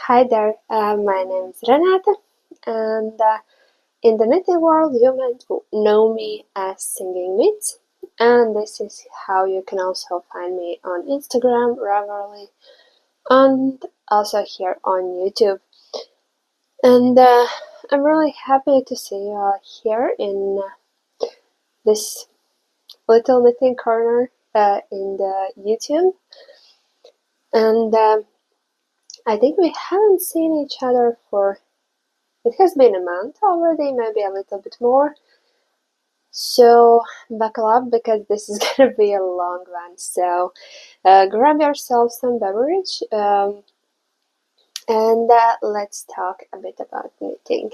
Hi there, my name is Renata, and in the knitting world, you might know me as Singing Knits, and this is how you can also find me on Instagram regularly, and also here on YouTube. And I'm really happy to see you all here in this little knitting corner in the YouTube. And I think we haven't seen each other for it has been a month already, maybe a little bit more. So buckle up because this is gonna be a long one. So grab yourself some beverage and let's talk a bit about knitting.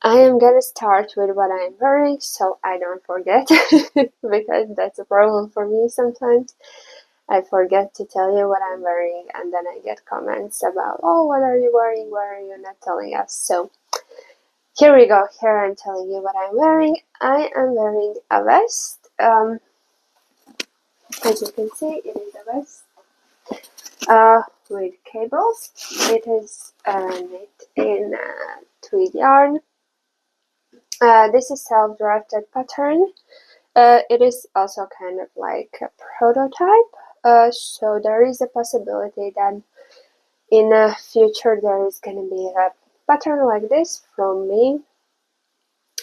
I am gonna start with what I'm wearing so I don't forget because that's a problem for me sometimes. I forget to tell you what I'm wearing and then I get comments about, oh, what are you wearing? Why are you not telling us? So here we go. Here I'm telling you what I'm wearing. I am wearing a vest. As you can see, it is a vest with cables. It is knit in tweed yarn. This is self-drafted pattern. It is also kind of like a prototype. So there is a possibility that in the future there is going to be a pattern like this from me.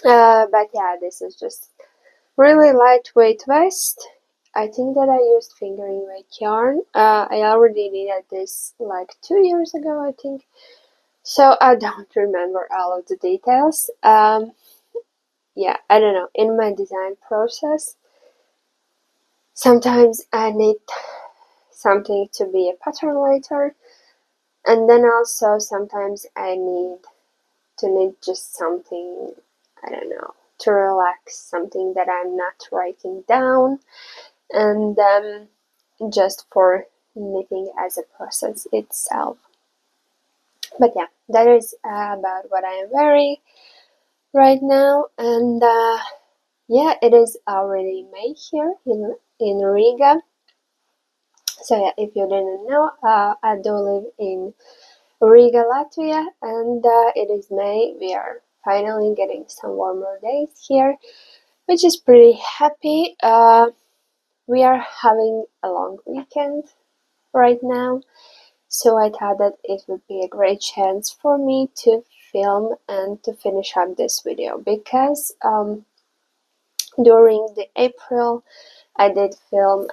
But yeah, this is just really lightweight vest. I think that I used fingering weight yarn. I already needed this like 2 years ago, I think. So I don't remember all of the details. Yeah, I don't know. In my design process, sometimes I need something to be a pattern later. And then also sometimes I need to knit just something, I don't know, to relax, something that I'm not writing down. And just for knitting as a process itself. But yeah, that is about what I am wearing right now. And yeah, it is already May here in Riga. So yeah, if you didn't know, I do live in Riga, Latvia, and it is May. We are finally getting some warmer days here, which is pretty happy. We are having a long weekend right now, so I thought that it would be a great chance for me to film and to finish up this video because during the April I did film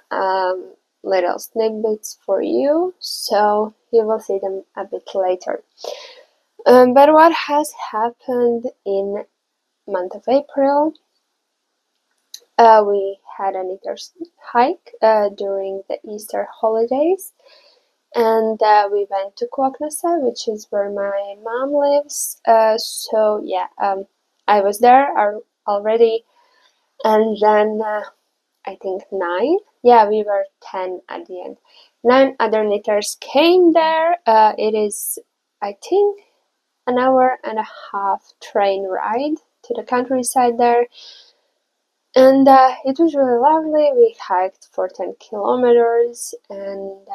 little snippets for you, so you will see them a bit later. But what has happened in month of April? We had a knitters hike during the Easter holidays, and we went to Kuoknese, which is where my mom lives. So yeah, I was there already, and then I think 9. Yeah, we were 10 at the end. 9 other knitters came there. It is, I think, an hour and a half train ride to the countryside there. And it was really lovely. We hiked for 10 kilometers and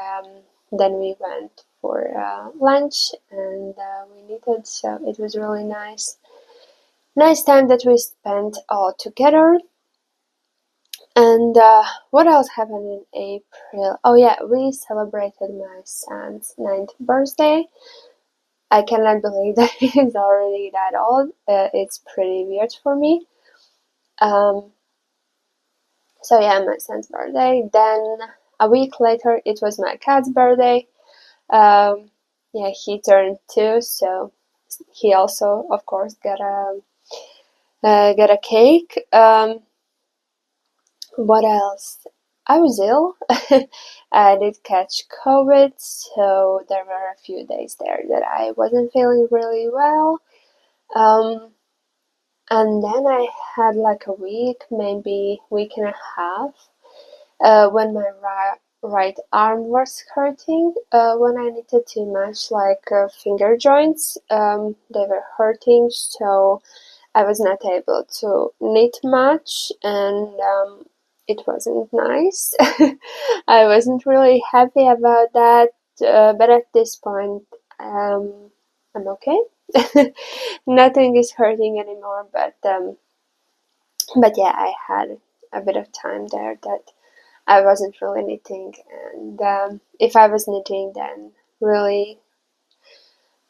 then we went for lunch and we knitted, so it was really nice. Nice time that we spent all together. And what else happened in April? Oh yeah, we celebrated my son's 9th birthday. I cannot believe that he's already that old. It's pretty weird for me. So yeah, my son's birthday. Then a week later, it was my cat's birthday. Yeah, he turned 2, so he also, of course, got a cake. What else? I was ill. I did catch COVID, so there were a few days there that I wasn't feeling really well. And then I had like a week, maybe week and a half, when my right arm was hurting. When I knitted too much, like finger joints, they were hurting, so I was not able to knit much, and it wasn't nice. I wasn't really happy about that, but at this point I'm okay. Nothing is hurting anymore, but yeah, I had a bit of time there that I wasn't really knitting, and if I was knitting, then really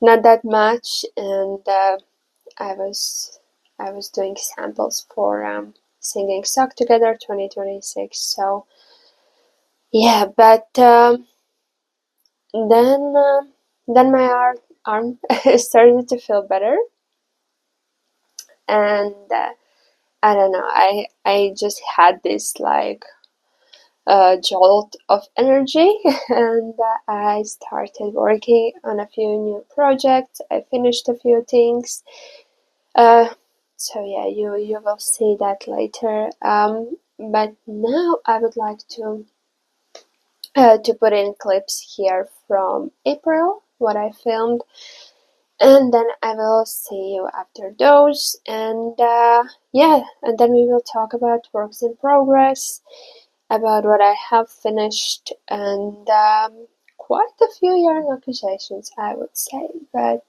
not that much, and I was I was doing samples for Singing Sock Together 2026. So yeah, but then then my arm started to feel better, and I don't know. I just had this like jolt of energy, and I started working on a few new projects. I finished a few things. So yeah, you will see that later. But now I would like to put in clips here from April, what I filmed, and then I will see you after those. And yeah, and then we will talk about works in progress, about what I have finished, and quite a few yarn accusations, I would say. But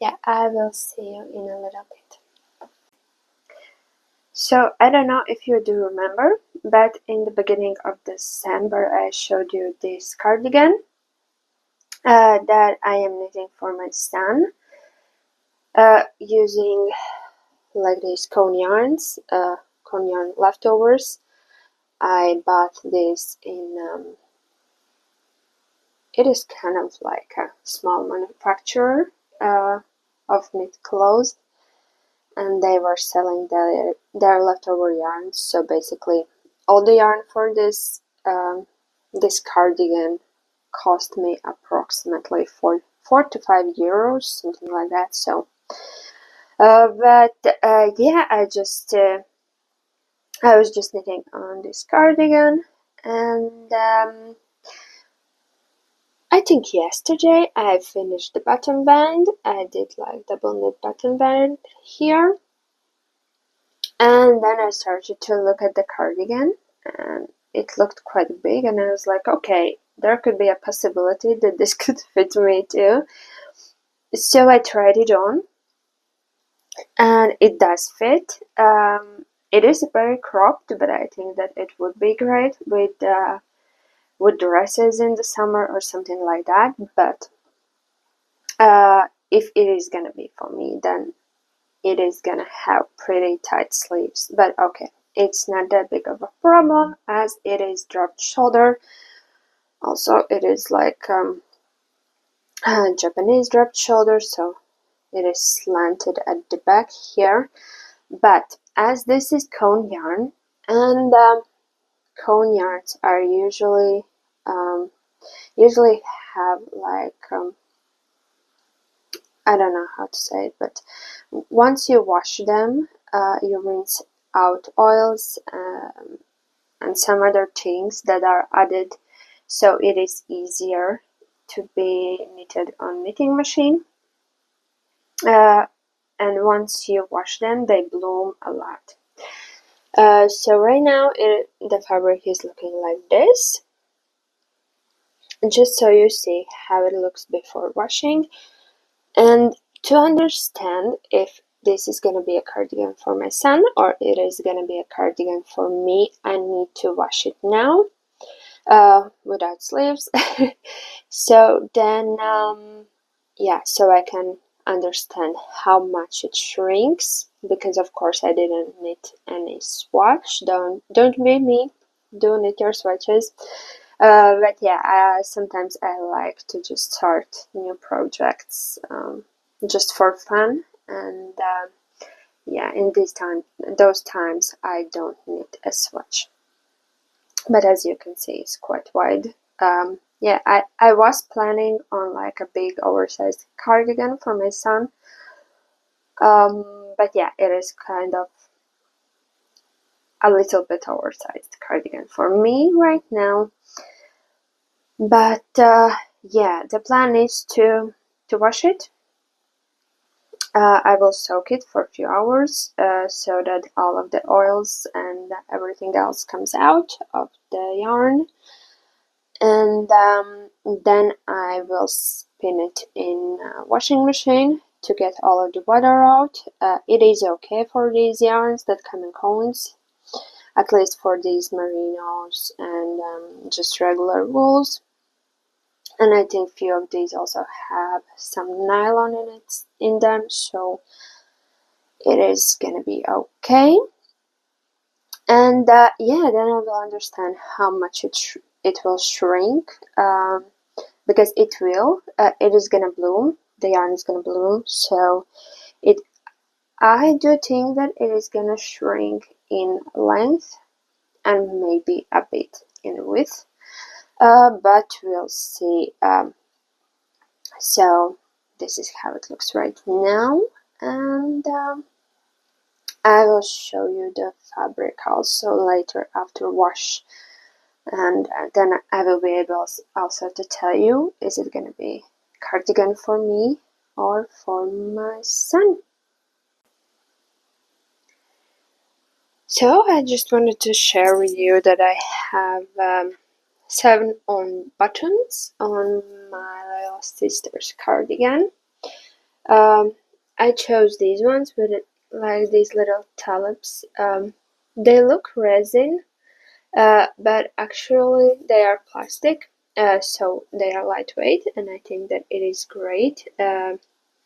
yeah, I will see you in a little bit. So I don't know if you do remember, but in the beginning of December I showed you this cardigan that I am knitting for my son using like these cone yarns, cone yarn leftovers. I bought this in, it is kind of like a small manufacturer of knit clothes, and they were selling their leftover yarns. So basically all the yarn for this cardigan cost me approximately 4 to 5 euros, something like that. So but yeah, I was just knitting on this cardigan, and I think yesterday I finished the button band. I did like double knit button band here, and then I started to look at the cardigan, and it looked quite big, and I was like, okay, there could be a possibility that this could fit me too. So I tried it on, and it does fit. It is very cropped, but I think that it would be great with dresses in the summer or something like that. But if it is gonna be for me, then it is gonna have pretty tight sleeves. But okay, it's not that big of a problem as it is dropped shoulder. Also, it is like Japanese dropped shoulder, so it is slanted at the back here. But as this is cone yarn, and cone yarns are usually have like I don't know how to say it, but once you wash them, you rinse out oils and some other things that are added, so it is easier to be knitted on knitting machine. And once you wash them, they bloom a lot. So right now the fabric is looking like this, just so you see how it looks before washing. And to understand if this is going to be a cardigan for my son or it is going to be a cardigan for me, I need to wash it now without sleeves. So then yeah, so I can understand how much it shrinks, because of course I didn't knit any swatch. Don't be me, do knit your swatches. But yeah, sometimes I like to just start new projects just for fun, and yeah, in those times I don't knit a swatch. But as you can see, it's quite wide. Yeah, I was planning on like a big oversized cardigan for my son, but yeah, it is kind of a little bit oversized cardigan for me right now. But yeah, the plan is to wash it. I will soak it for a few hours so that all of the oils and everything else comes out of the yarn. and then I will spin it in a washing machine to get all of the water out. It is okay for these yarns that come in cones, at least for these merinos and just regular wools. And I think few of these also have some nylon in them, so it is gonna be okay. And yeah, then I will understand how much it will shrink, because it will. It is gonna bloom. The yarn is gonna bloom, so I do think that it is gonna shrink in length and maybe a bit in width, but we'll see. So this is how it looks right now, and I will show you the fabric also later after wash, and then I will be able also to tell you, is it gonna be cardigan for me or for my son. So I just wanted to share with you that I have 7 on buttons on my little sister's cardigan. I chose these ones with like these little tallops. They look resin, but actually they are plastic, so they are lightweight, and I think that it is great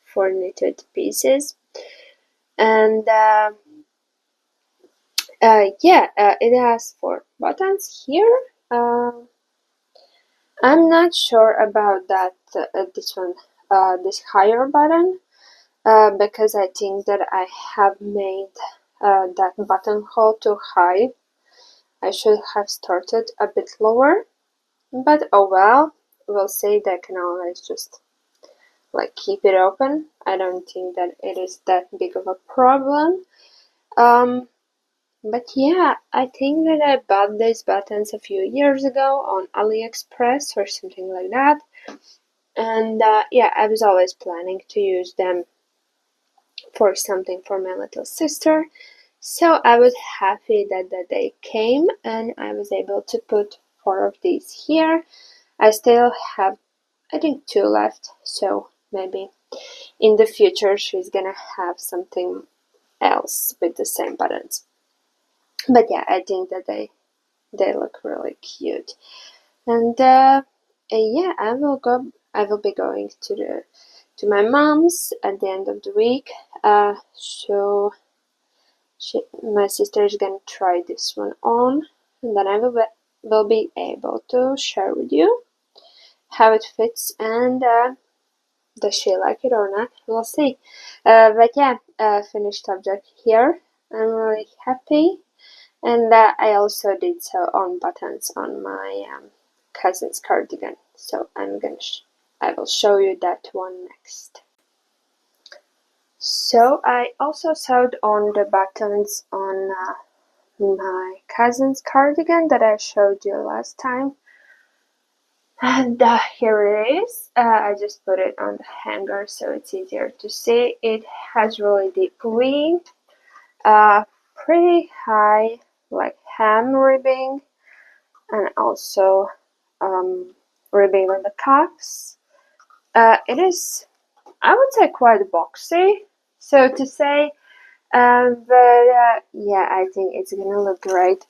for knitted pieces. And yeah, it has 4 buttons here. I'm not sure about that this one, this higher button, because I think that I have made that buttonhole too high. I should have started a bit lower, but oh well, we'll say that I can always just like keep it open. I don't think that it is that big of a problem. But yeah, I think that I bought these buttons a few years ago on AliExpress or something like that. And yeah, I was always planning to use them for something for my little sister. So I was happy that the day came and I was able to put 4 of these here. I still have, I think, 2 left, so maybe in the future she's gonna have something else with the same buttons. But yeah, I think that they look really cute. And yeah, I will be going to my mom's at the end of the week. So my sister is gonna try this one on, and then I will be able to share with you how it fits, and does she like it or not? We'll see. But yeah, finished object here. I'm really happy, and I also did so on buttons on my cousin's cardigan. So I will show you that one next. So I also sewed on the buttons on my cousin's cardigan that I showed you last time. And here it is. I just put it on the hanger so it's easier to see. It has really deep V, pretty high like hem ribbing, and also ribbing on the cuffs. It is, I would say, quite boxy, so to say, but yeah, I think it's gonna look great.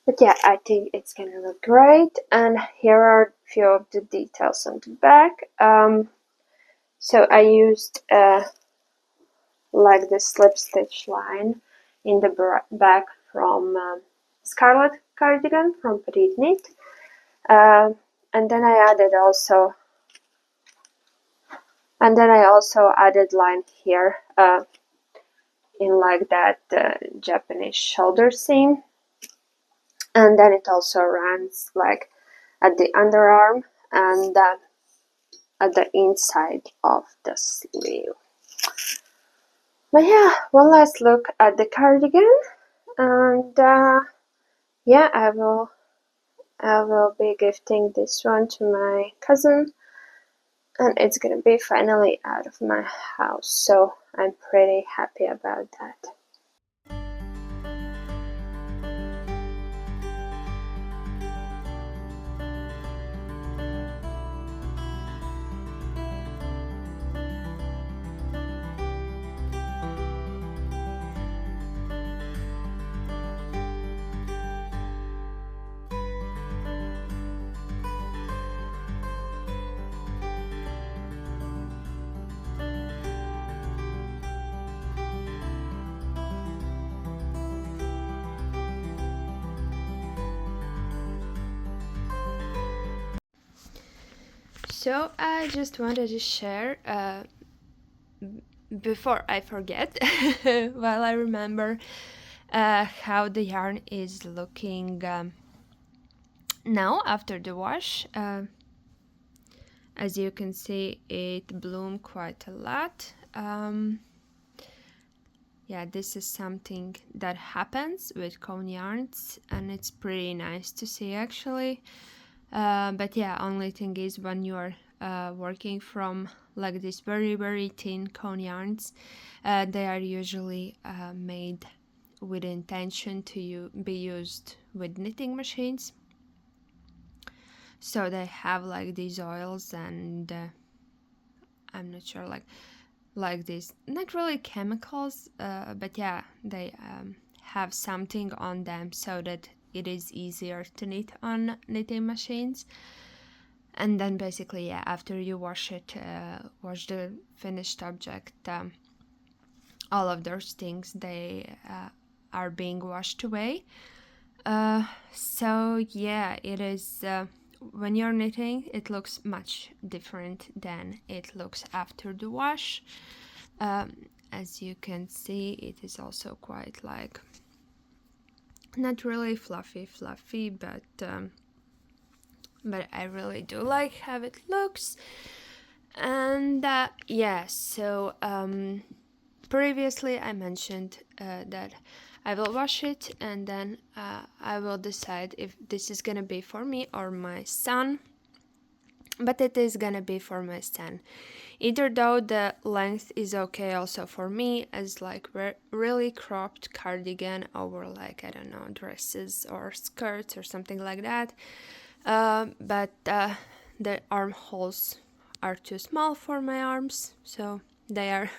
But yeah, I think it's gonna look great, and here are a few of the details on the back. So I used like the slip stitch line in the back from Scarlet cardigan from Petite Knit, and then I also added line here in like that Japanese shoulder seam, and then it also runs like at the underarm and at the inside of the sleeve. But yeah, one last look at the cardigan, and yeah, I will be gifting this one to my cousin, and it's gonna be finally out of my house, so I'm pretty happy about that. So I just wanted to share before I forget, while I remember how the yarn is looking now after the wash. As you can see, it bloomed quite a lot. Yeah, this is something that happens with cone yarns, and it's pretty nice to see actually. But yeah, only thing is when you're working from like these very thin cone yarns, they are usually made with intention to be used with knitting machines. So they have like these oils and I'm not sure, like these, not really chemicals, but yeah, they have something on them so that it is easier to knit on knitting machines. And then basically, yeah, after you wash it, wash the finished object, all of those things, they are being washed away. So yeah, it is, when you're knitting, it looks much different than it looks after the wash. As you can see, it is also quite like, not really fluffy, but I really do like how it looks. And yeah, so previously I mentioned that I will wash it and then I will decide if this is gonna be for me or my son. But it is gonna be for my son. Either though the length is okay also for me as like really cropped cardigan over like, I don't know, dresses or skirts or something like that. But the armholes are too small for my arms, so they are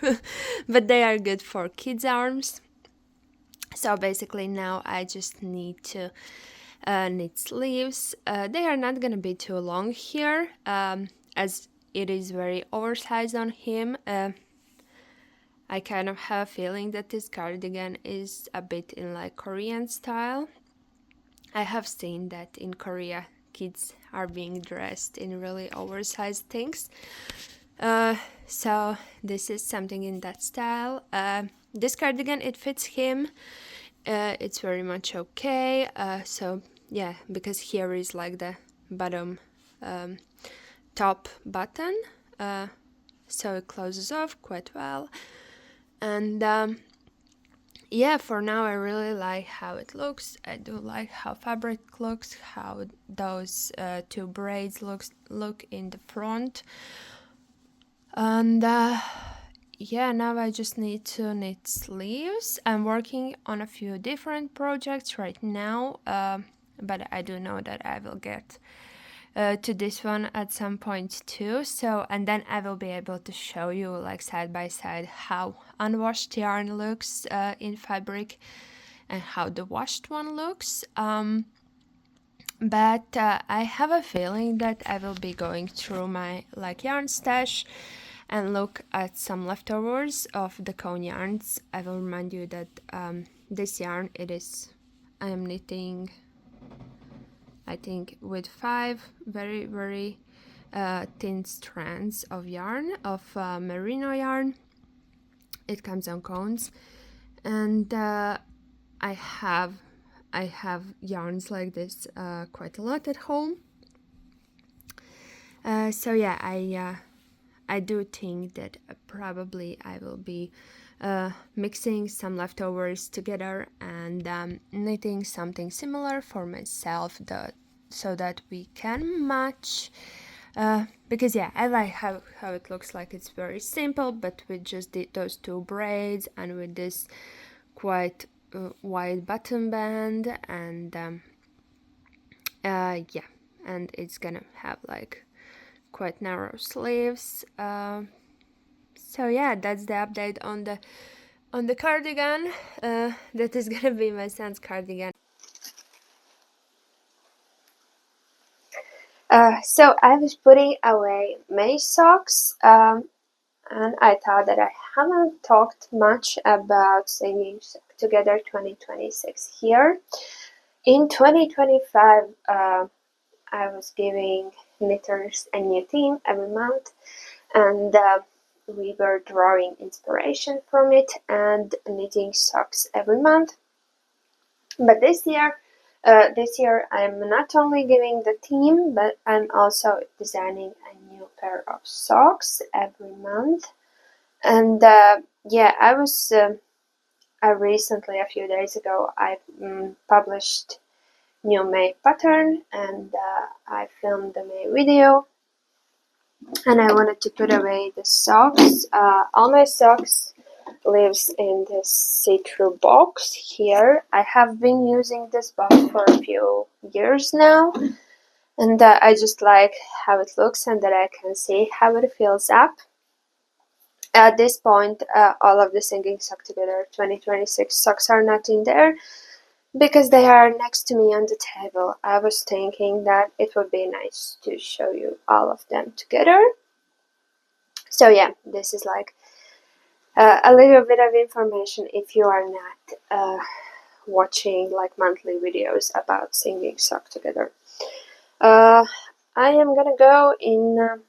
but they are good for kids' arms. So basically now I just need to knit sleeves. They are not gonna be too long here, as it is very oversized on him. I kind of have a feeling that this cardigan is a bit in like Korean style. I have seen that in Korea kids are being dressed in really oversized things. So this is something in that style. This cardigan, it fits him. It's very much okay. So yeah, because here is like the bottom top button, so it closes off quite well. And yeah, for now I really like how it looks. I do like how fabric looks, how those two braids look in the front. And yeah, now I just need to knit sleeves. I'm working on a few different projects right now, but I do know that I will get to this one at some point too. So, and then I will be able to show you like side by side how unwashed yarn looks in fabric and how the washed one looks. But I have a feeling that I will be going through my like yarn stash and look at some leftovers of the cone yarns. I will remind you that this yarn, I am knitting, I think, with 5 very thin strands of yarn, of merino yarn. It comes on cones, and I have yarns like this quite a lot at home. So yeah, I do think that probably I will be mixing some leftovers together and knitting something similar for myself, so that we can match. Because yeah, I like how it looks like. It's very simple, but with just those two braids and with this quite wide button band, and yeah, and it's gonna have like quite narrow sleeves. So yeah, that's the update on the cardigan. That is gonna be my son's cardigan. So I was putting away May socks, and I thought that I haven't talked much about Singing Together 2026 here. In 2025, I was giving knitters a new theme every month, and we were drawing inspiration from it and knitting socks every month. But this year I'm not only giving the theme, but I'm also designing a new pair of socks every month. And yeah, I recently, a few days ago, I published new May pattern, and I filmed the May video, and I wanted to put away the socks. All my socks lives in this see-through box here. I have been using this box for a few years now, and I just like how it looks and that I can see how it fills up. At this point, all of the Singing Sock Together 2026 socks are not in there because they are next to me on the table. I was thinking that it would be nice to show you all of them together. So yeah, this is like a little bit of information if you are not watching like monthly videos about Singing Sock Together. I am gonna go in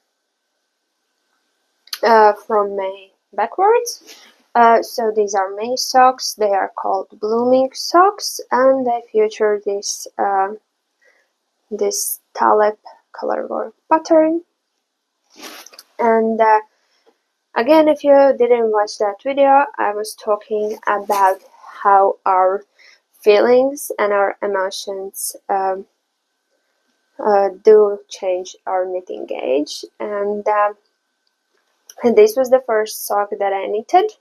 from May backwards. So these are May socks. They are called blooming socks, and they feature this this tulip colorwork pattern. And again, if you didn't watch that video, I was talking about how our feelings and our emotions do change our knitting gauge, and this was the first sock that I knitted,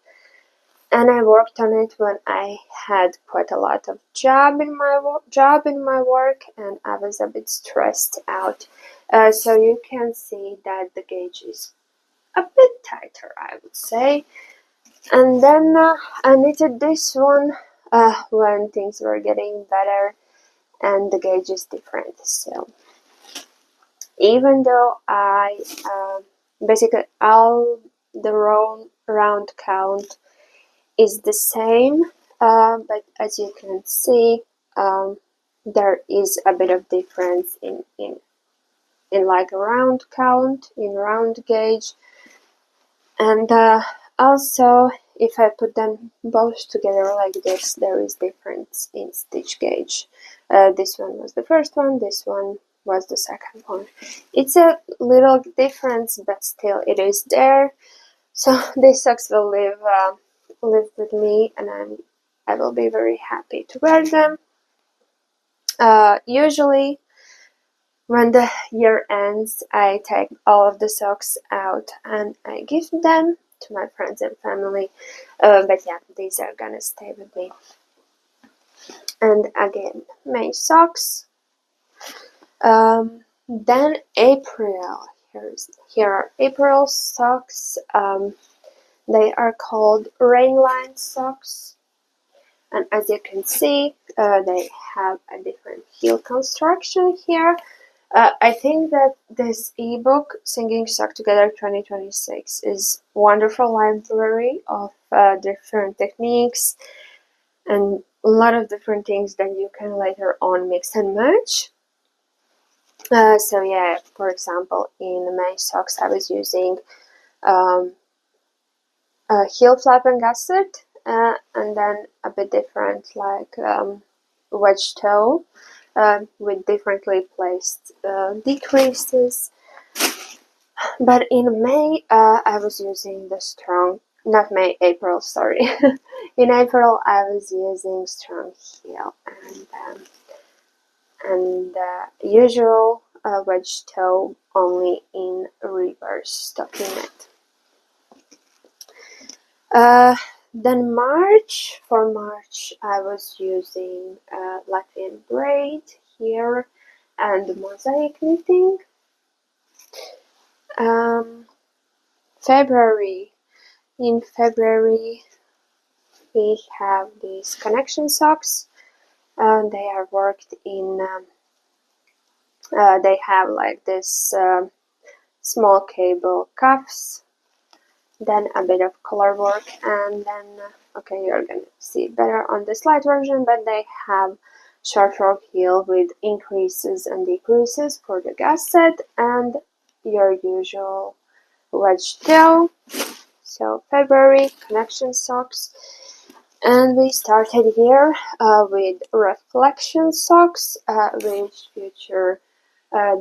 and I worked on it when I had quite a lot of job in my work, and I was a bit stressed out. So you can see that the gauge is a bit tighter, I would say. And then I knitted this one when things were getting better, and the gauge is different. So even though I basically all the round count is the same, but as you can see, there is a bit of difference in like round count, in round gauge, and also if I put them both together like this, there is difference in stitch gauge. This one was the first one, this one was the second one. It's a little difference, but still it is there. So these socks will live with me, and I will be very happy to wear them. Usually when the year ends, I take all of the socks out and I give them to my friends and family. But yeah, these are gonna stay with me. And again, May socks. Then April. Here are April socks. They are called Rainline socks. And as you can see, they have a different heel construction here. I think that this ebook, Singing Sock Together 2026, is a wonderful library of different techniques and a lot of different things that you can later on mix and match. So yeah, for example, in my socks I was using heel flap and gusset, and then a bit different like wedge toe with differently placed decreases. But in May I was using the strong, not May, April, sorry. In April I was using strong heel and usual wedge toe only in reverse stockinette. Then for March I was using Latvian braid here and mosaic knitting. In February we have these connection socks. They are worked in, they have like this small cable cuffs, then a bit of color work, and then, okay, you're gonna see better on the slide version, but they have short heel with increases and decreases for the gusset, and your usual wedge toe. So February connection socks. And we started here with reflection socks, which feature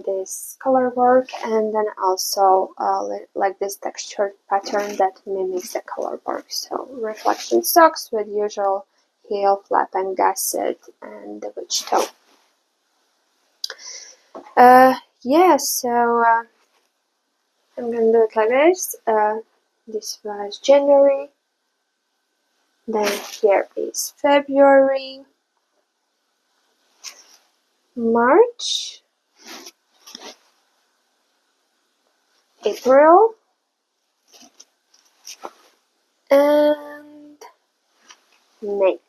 this color work, and then also like this textured pattern that mimics the color work. So reflection socks with usual heel, flap, and gusset, and the wedge toe. Yeah, so I'm gonna do it like this. This was January. Then here is February, March, April, and May.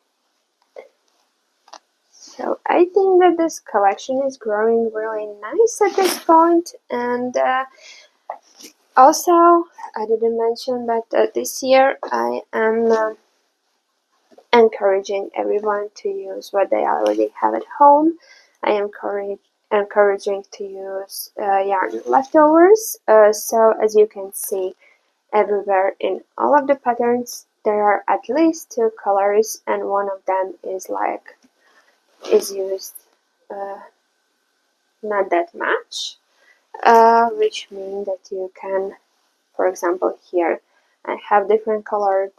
So I think that this collection is growing really nice at this point, and also I didn't mention, but this year I am encouraging everyone to use what they already have at home. I am encouraging to use yarn leftovers. So as you can see, everywhere in all of the patterns there are at least 2 colors, and one of them is used not that much, which means that you can, for example, here I have different colored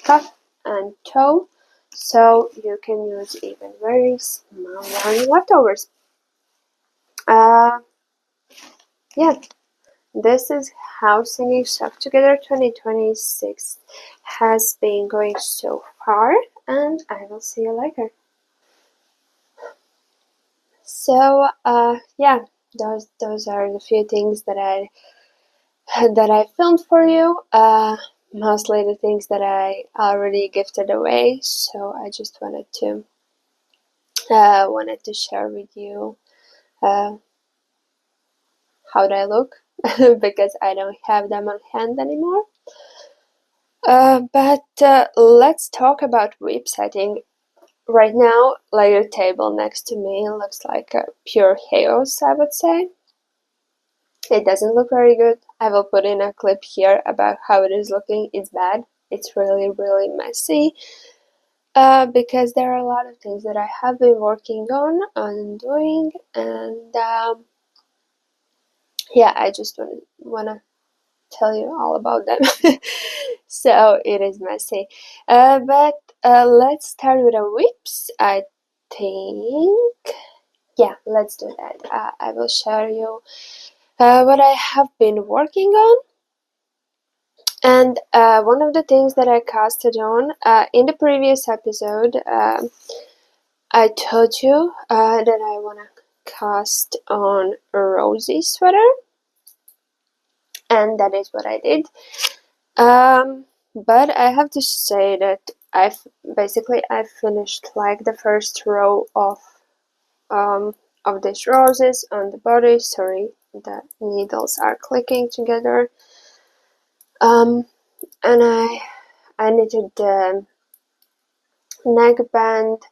cuff and toe, so you can use even very small yarn leftovers. Yeah, this is how Singing Stuck Together 2026 has been going so far, and I will see you later. So yeah, those are the few things that I filmed for you. Mostly the things that I already gifted away. So I just wanted to share with you how they look because I don't have them on hand anymore. But let's talk about whip setting. Right now, like the table next to me looks like a pure chaos, I would say. It doesn't look very good. I will put in a clip here about how it is looking. It's bad. It's really, really messy. Because there are a lot of things that I have been working on and doing, and yeah, I just wanna tell you all about them. So it is messy. But let's start with the whips. I think, yeah, let's do that. I will share you what I have been working on. And one of the things that I casted on in the previous episode, I told you that I want to cast on a Rosie Sweater, and that is what I did. But I have to say that I finished like the first row of these roses on the body. Sorry, the needles are clicking together. And I knitted the neckband,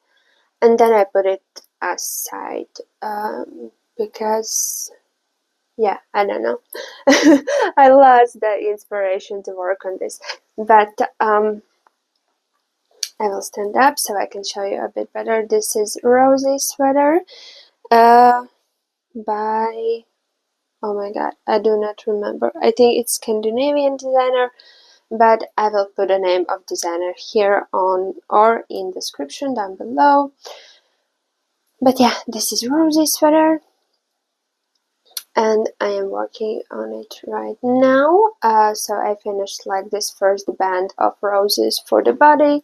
and then I put it aside because, yeah, I don't know. I lost the inspiration to work on this, but I will stand up so I can show you a bit better. This is Rosie Sweater by, oh my god, I do not remember. I think it's Scandinavian designer, but I will put the name of designer here on or in description down below. But yeah, this is Rosie Sweater, and I am working on it right now. So I finished like this first band of roses for the body.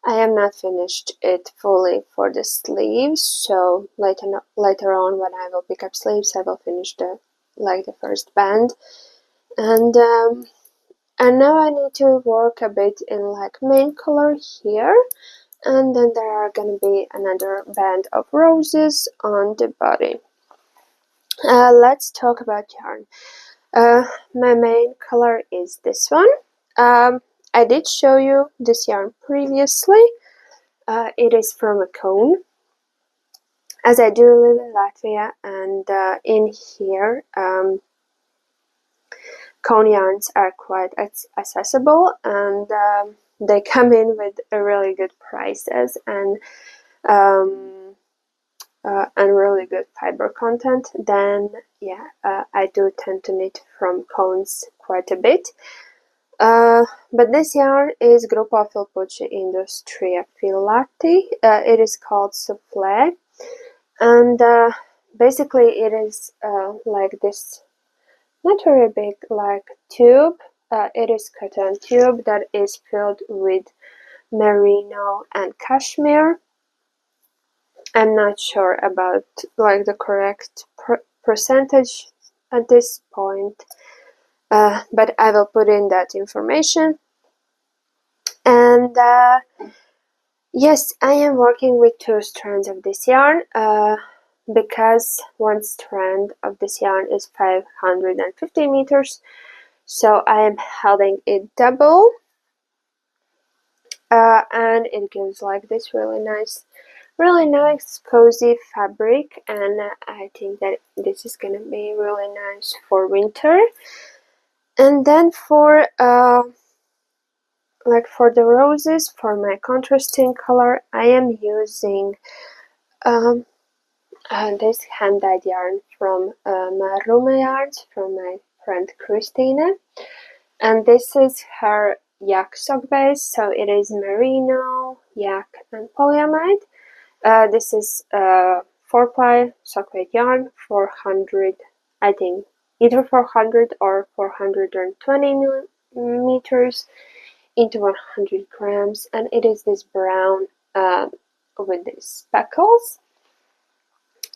I am not finished it fully for the sleeves, so later on when I will pick up sleeves, I will finish the first band. And now I need to work a bit in like main color here, and then there are gonna be another band of roses on the body. Let's talk about yarn. My main color is this one. I did show you this yarn previously. It is from a cone. as I do live in Latvia, and in here cone yarns are quite accessible, and they come in with a really good prices and really good fiber content. Then yeah, I do tend to knit from cones quite a bit. But this yarn is Gruppo Felpucci Industria Filati. It is called Souffle, and basically it is like this, not very big, like tube. It is cotton tube that is filled with merino and cashmere. I'm not sure about like the correct percentage at this point, but I will put in that information. And yes, I am working with 2 strands of this yarn, because one strand of this yarn is 550 meters, so I am holding it double, and it gives like this really nice cozy fabric, and I think that this is gonna be really nice for winter. And then for for the roses, for my contrasting color, I am using this hand-dyed yarn from Marumayarns, from my friend Christina, and this is her yak sock base, so it is merino, yak, and polyamide. This is 4-ply sock weight yarn, 400, I think, either 400 or 420 millimeters into 100 grams, and it is this brown with these speckles.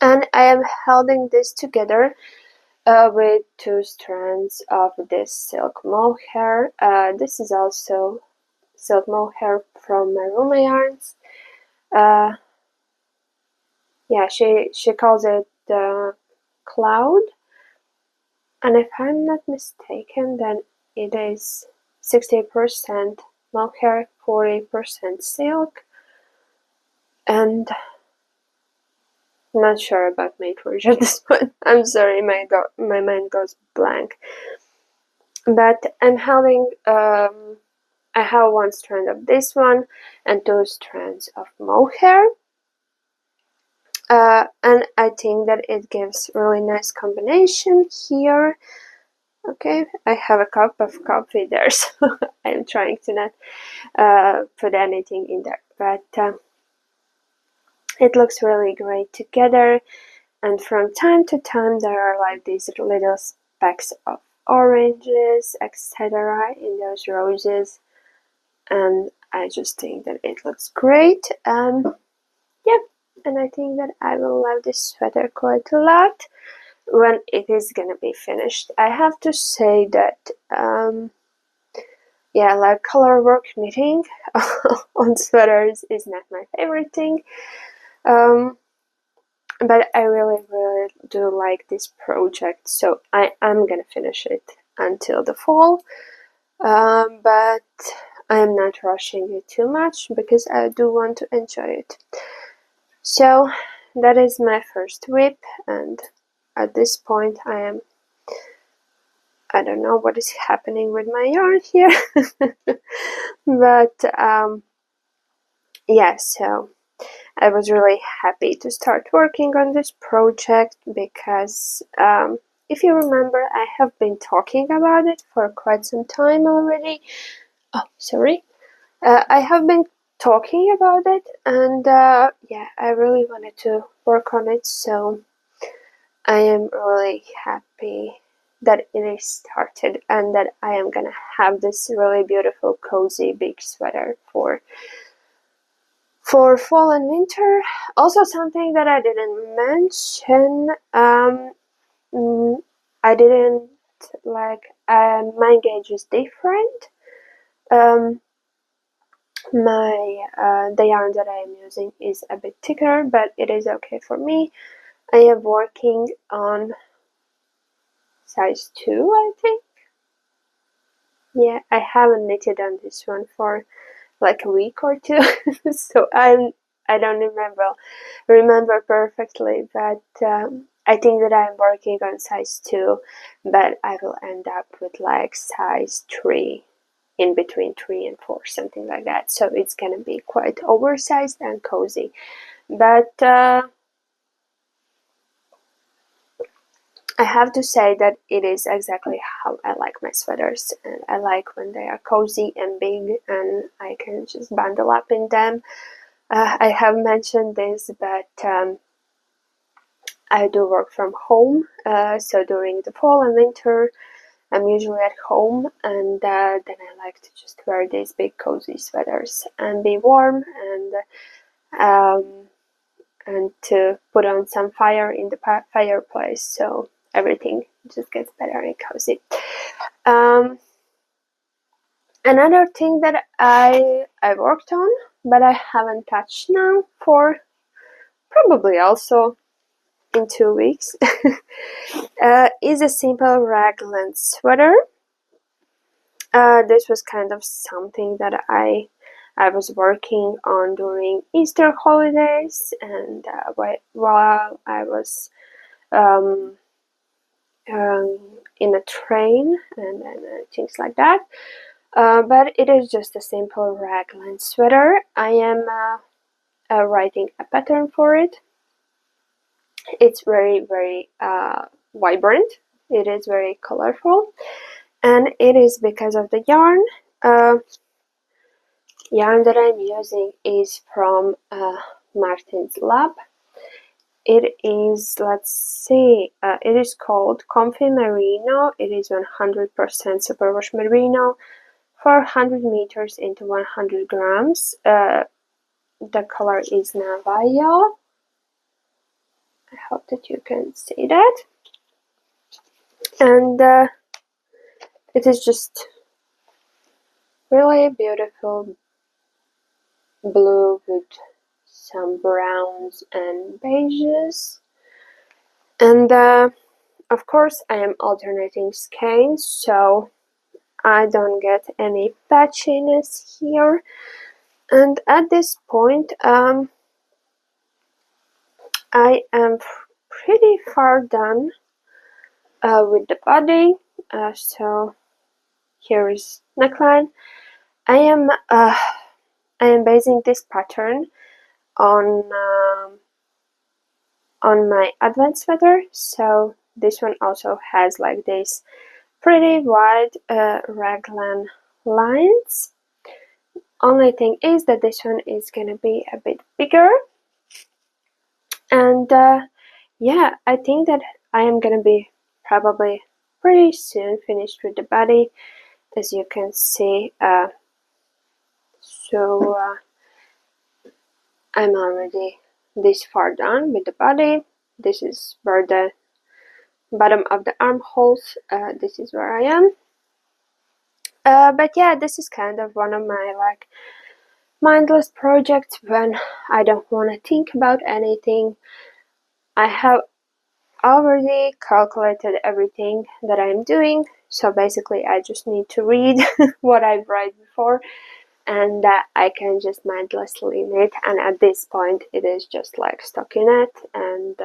And I am holding this together with 2 strands of this silk mohair. This is also silk mohair from Marumayarns. Yeah, she calls it cloud, and if I'm not mistaken, then it is 60% mohair, 40% silk, and I'm not sure about metrage at this point. I'm sorry, my mind goes blank. But I'm having I have 1 strand of this one and 2 strands of mohair. And I think that it gives really nice combination here. Okay, I have a cup of coffee there, so I'm trying to not put anything in there, but it looks really great together. And from time to time there are like these little specks of oranges, etc. in those roses, and I just think that it looks great. Yeah, and I think that I will love this sweater quite a lot when it is gonna be finished. I have to say that yeah, like color work knitting on sweaters is not my favorite thing, but I really do like this project, so I am gonna finish it until the fall, but I am not rushing it too much because I do want to enjoy it. So that is my first whip, and at this point I don't know what is happening with my yarn here, but yeah, so I was really happy to start working on this project because if you remember, I have been talking about it for quite some time already. Oh, sorry. I have been talking about it, and yeah, I really wanted to work on it, so I am really happy that it is started and that I am gonna have this really beautiful cozy big sweater for fall and winter. Also, something that I didn't mention, I didn't my gauge is different. The yarn that I am using is a bit thicker, but it is okay for me. I am working on size 2, I think. Yeah, I haven't knitted on this one for like a week or two, so I I don't remember perfectly, but I think that I'm working on size 2, but I will end up with like size 3, in between 3 and 4, something like that. So it's gonna be quite oversized and cozy. But I have to say that it is exactly how I like my sweaters, and I like when they are cozy and big and I can just bundle up in them. I have mentioned this, but I do work from home, so during the fall and winter I'm usually at home, and then I like to just wear these big cozy sweaters and be warm, and to put on some fire in the fireplace, so everything just gets better and cozy. Another thing that I worked on, but I haven't touched now for probably also in 2 weeks, is a simple raglan sweater. This was kind of something that I was working on during Easter holidays, and while I was in a train and things like that. But it is just a simple raglan sweater. I am writing a pattern for it. It's very vibrant. It is very colorful, and it is because of the yarn. Yarn that I'm using is from Martin's Lab. It is, let's see, it is called Comfy Merino. It is 100% superwash merino, 400 meters into 100 grams. The color is Navajo. I hope that you can see that. And it is just really beautiful blue with some browns and beiges. And of course I am alternating skeins, so I don't get any patchiness here. And at this point I am pretty far done with the body. So here is neckline. I am basing this pattern on my advent sweater. So this one also has like this pretty wide raglan lines. Only thing is that this one is gonna be a bit bigger. And yeah, I think that I am gonna be probably pretty soon finished with the body, as you can see. So I'm already this far done with the body. This is where the bottom of the armholes, this is where I am. But yeah, this is kind of one of my like mindless projects when I don't want to think about anything. I have already calculated everything that I'm doing, so basically I just need to read what I've read before, and I can just mindlessly knit. And at this point it is just like stockinette and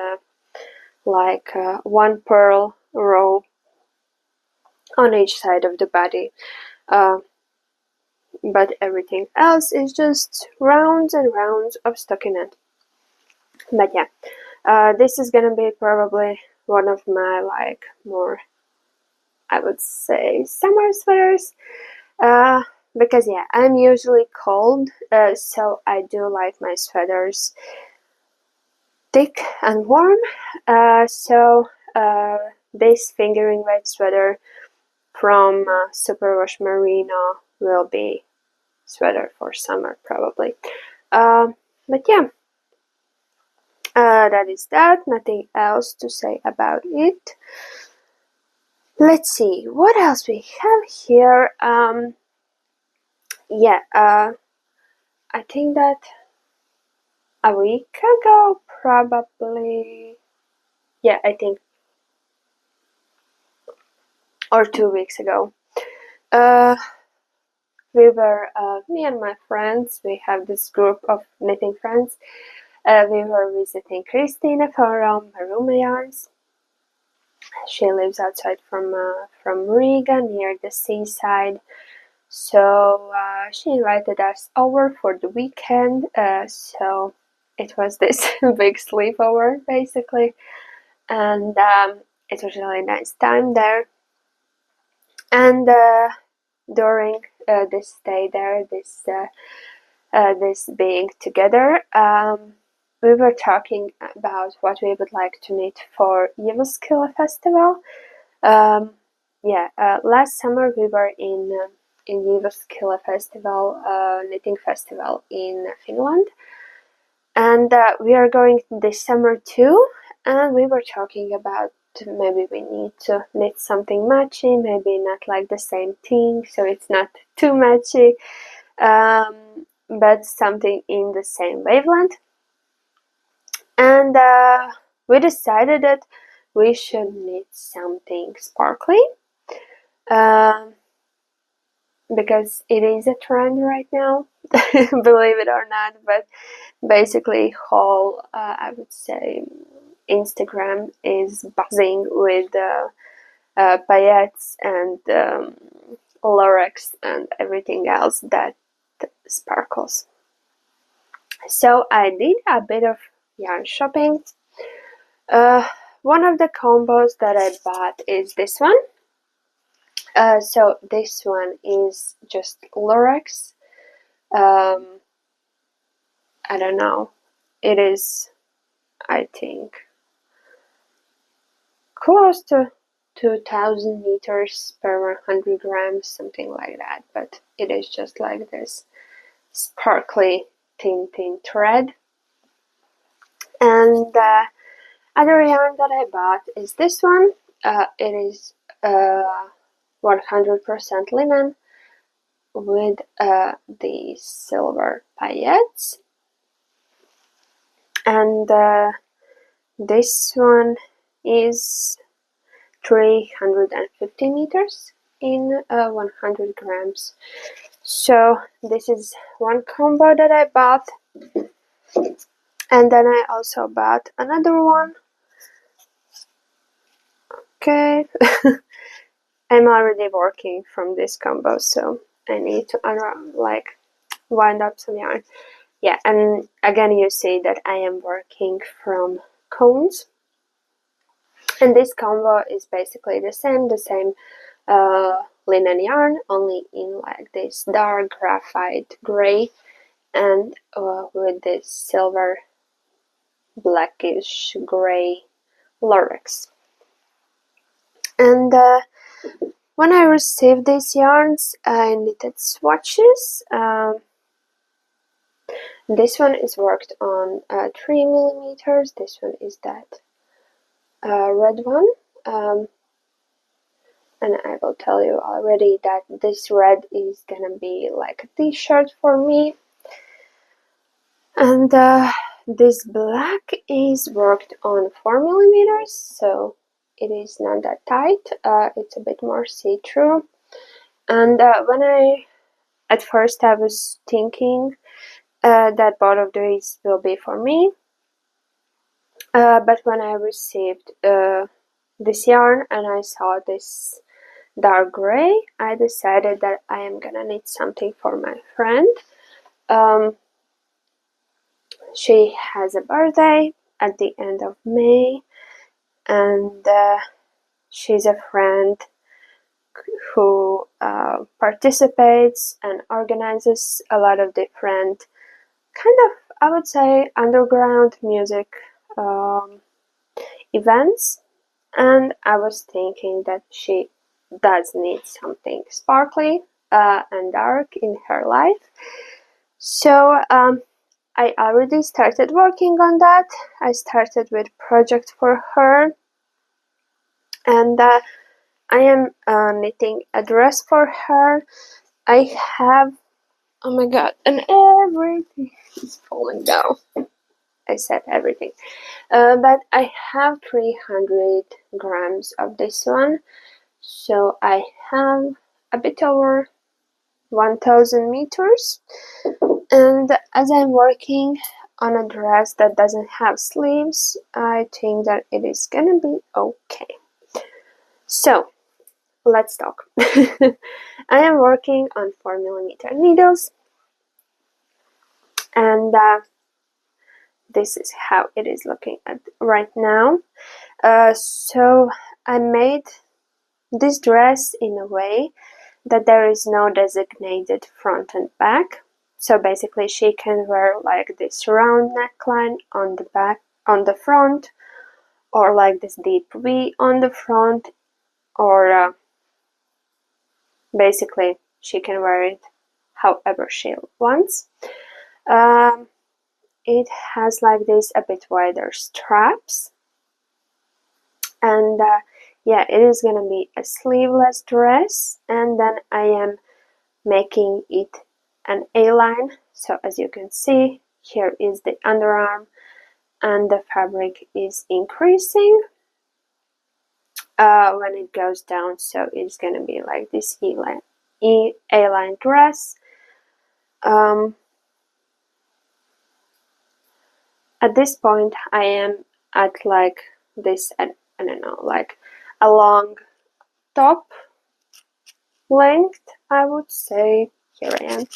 like one purl row on each side of the body, but everything else is just rounds and rounds of stockinette. But yeah, this is gonna be probably one of my like more, I would say, summer sweaters, because yeah, I'm usually cold, so I do like my sweaters thick and warm. So this fingering weight sweater from Superwash Merino will be sweater for summer probably. But yeah, that is that. Nothing else to say about it. Let's see what else we have here. Yeah, I think that a week ago, probably. Yeah, I think, or 2 weeks ago. we were, me and my friends, we have this group of knitting friends. We were visiting Christina from Marumayarns. She lives outside from Riga, near the seaside. So she invited us over for the weekend. So it was this big sleepover, basically, and it was a really nice time there. And during this stay there, this being together, we were talking about what we would like to knit for Jyväskylä festival. Last summer we were in Jyväskylä festival, knitting festival in Finland, and we are going this summer too. And we were talking about maybe we need to knit something matchy, maybe not like the same thing, so it's not too matchy, but something in the same wavelength. And we decided that we should knit something sparkly, because it is a trend right now, believe it or not. But basically, whole I would say Instagram is buzzing with paillettes and lurex and everything else that sparkles. So I did a bit of yarn shopping. One of the combos that I bought is this one. So this one is just lurex. I don't know. It is, I think, close to 2000 meters per 100 grams, something like that. But it is just like this sparkly thin thread. And the other yarn that I bought is this one. It is 100% linen with the silver paillettes. And this one is 350 meters in 100 grams. So this is one combo that I bought. And then I also bought another one. Okay. I'm already working from this combo, so I need to wind up some yarn. Yeah, and again you see that I am working from cones. And this combo is basically the same linen yarn, only in like this dark graphite gray and with this silver blackish gray lurex. And when I received these yarns, I knitted swatches. This one is worked on 3 millimeters. This one is that red one. And I will tell you already that this red is gonna be like a t-shirt for me. And this black is worked on 4 millimeters, so it is not that tight. It's a bit more see-through. And at first I was thinking that both of these will be for me. But when I received this yarn and I saw this dark gray, I decided that I am gonna knit something for my friend. She has a birthday at the end of May, and she's a friend who participates and organizes a lot of different kind of, I would say, underground music events. And I was thinking that she does need something sparkly and dark in her life. So I already started working on that. I started with project for her, and I am knitting a dress for her. I have, oh my god, and everything is falling down. I said everything. But I have 300 grams of this one, so I have a bit over 1000 meters. And as I'm working on a dress that doesn't have sleeves, I think that it is gonna be okay. So let's talk. I am working on 4mm needles, and this is how it is looking at right now. So I made this dress in a way that there is no designated front and back. So basically she can wear like this round neckline on the back, on the front, or like this deep V on the front, or basically she can wear it however she wants. It has like this a bit wider straps, and yeah, it is gonna be a sleeveless dress, and then I am making it an A-line. So as you can see, here is the underarm, and the fabric is increasing when it goes down, so it's gonna be like this A-line dress. At this point I am at like this, I don't know, like a long top length, I would say. Here I am.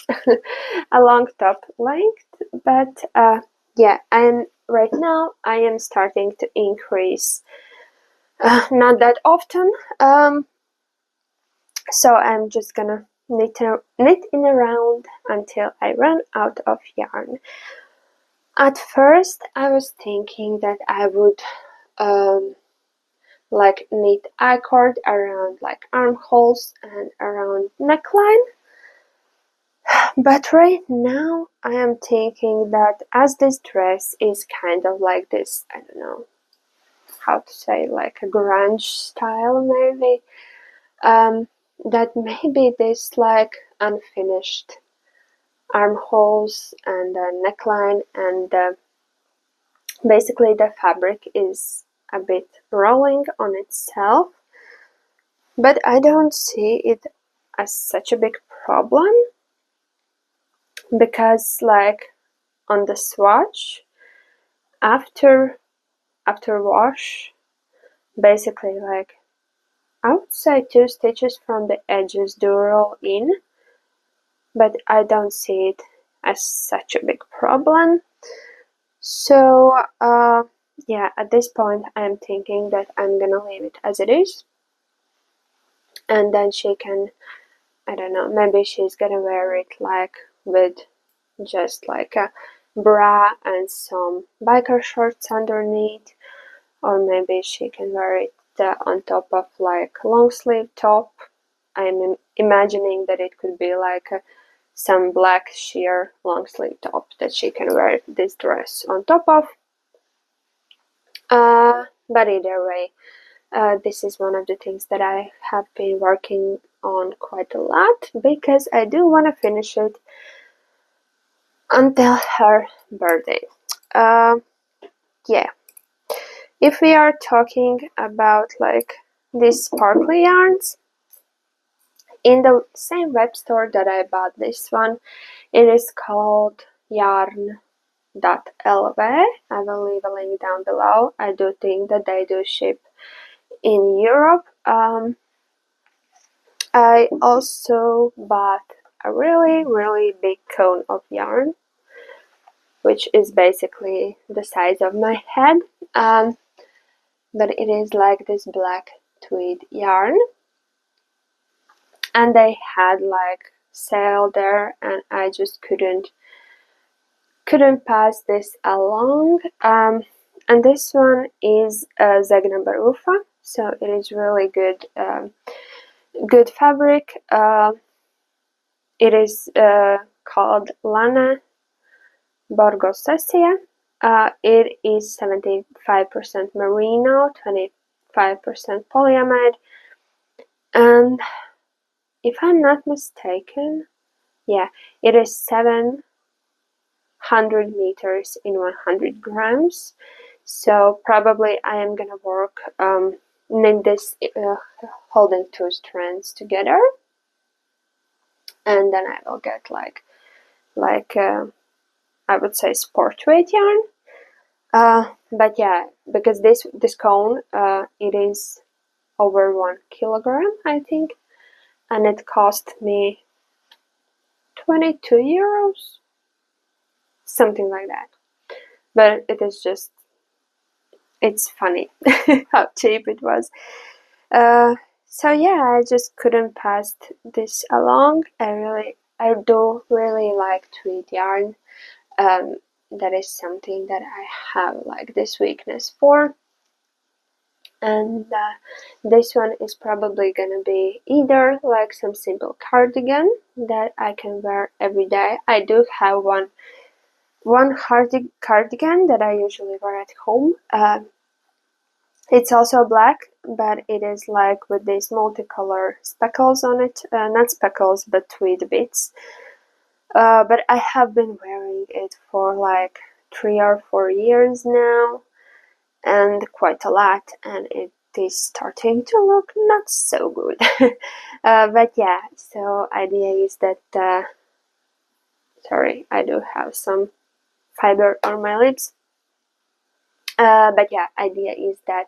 A long top length, but yeah, and right now I am starting to increase, not that often, so I'm just gonna knit in around until I run out of yarn. At first I was thinking that I would like knit I-cord around like armholes and around neckline, but right now I am thinking that as this dress is kind of like this, I don't know how to say, like a grunge style maybe, that maybe this like unfinished armholes and neckline, and basically the fabric is a bit rolling on itself, but I don't see it as such a big problem, because like on the swatch after wash, basically like I would say 2 stitches from the edges do roll in, but I don't see it as such a big problem. So yeah, at this point I'm thinking that I'm gonna leave it as it is, and then she can, I don't know, maybe she's gonna wear it like with just like a bra and some biker shorts underneath, or maybe she can wear it on top of like long sleeve top. I'm imagining that it could be like some black sheer long sleeve top that she can wear this dress on top of. But either way, this is one of the things that I have been working on quite a lot, because I do want to finish it until her birthday. Yeah, if we are talking about like these sparkly yarns, in the same web store that I bought this one, it is called yarn.lv. I will leave a link down below. I do think that they do ship in Europe. I also bought a really big cone of yarn, which is basically the size of my head, but it is like this black tweed yarn, and they had like sale there, and I just couldn't pass this along. And this one is Zegna Barufa, so it is really good, good fabric. It is called Lana Borgosesia. It is 75% merino, 25% polyamide, and if I'm not mistaken, yeah, it is 700 meters in 100 grams. So probably I am gonna work knit this holding 2 strands together, and then I will get like I would say sport weight yarn. But yeah, because this cone it is over 1 kilogram, I think, and it cost me 22 euros, something like that. But it is just, it's funny how cheap it was. So yeah, I just couldn't pass this along. I do really like tweed yarn. That is something that I have like this weakness for. And this one is probably gonna be either like some simple cardigan that I can wear every day. I do have one cardigan that I usually wear at home. It's also black, but it is like with these multicolor speckles on it. Not speckles, but tweed bits. But I have been wearing it for like 3 or 4 years now, and quite a lot, and it is starting to look not so good. But yeah, so idea is that sorry, I do have some fiber on my lips. But yeah, idea is that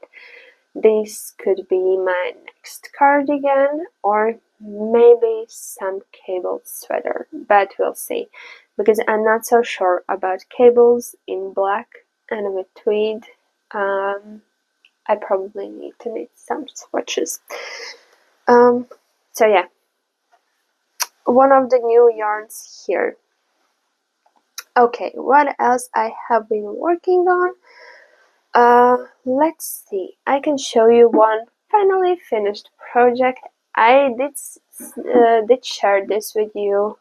this could be my next cardigan, or maybe some cable sweater, but we'll see, because I'm not so sure about cables in black and with tweed. I probably need to knit some swatches. So yeah, one of the new yarns here. Okay, what else I have been working on? Let's see. I can show you one finally finished project. I did share this with you.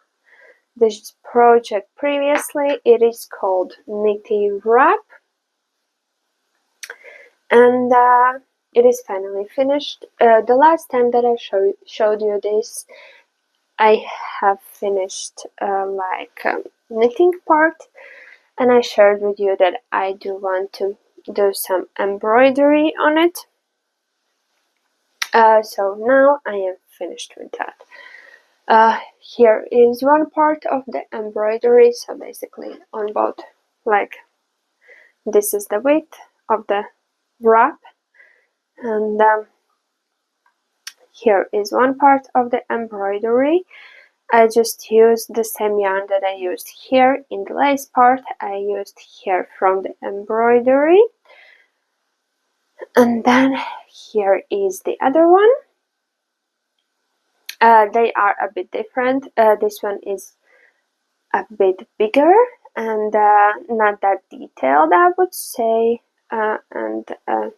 This project previously. It is called Nitty Wrap, and it is finally finished. The last time that I showed you this, I have finished knitting part, and I shared with you that I do want to do some embroidery on it. So now I am finished with that. Here is one part of the embroidery. So basically on both, like, this is the width of the wrap, and here is one part of the embroidery. I just used the same yarn that I used here in the lace part. I used here from the embroidery. And then here is the other one. They are a bit different. This one is a bit bigger and not that detailed, I would say. And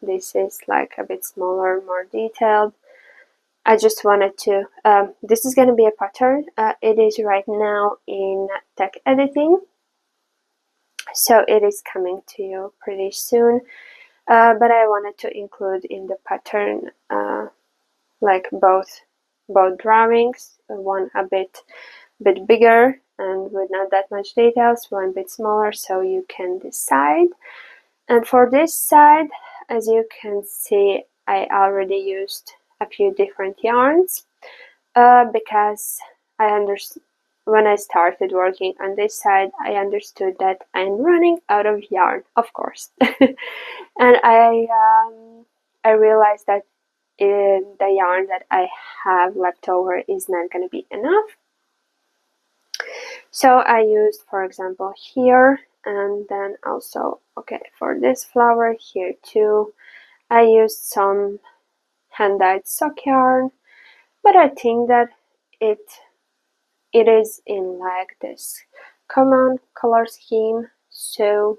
this is like a bit smaller, more detailed. I just wanted to, this is going to be a pattern. It is right now in tech editing, so it is coming to you pretty soon. But I wanted to include in the pattern like both drawings, one a bit bigger and with not that much details, one bit smaller, so you can decide. And for this side, as you can see, I already used a few different yarns because when I started working on this side, I understood that I'm running out of yarn, of course. And I realized that the yarn that I have left over is not going to be enough. So I used, for example, here, and then also, okay, for this flower here too, I used some hand-dyed sock yarn, but I think that it is in like this common color scheme, so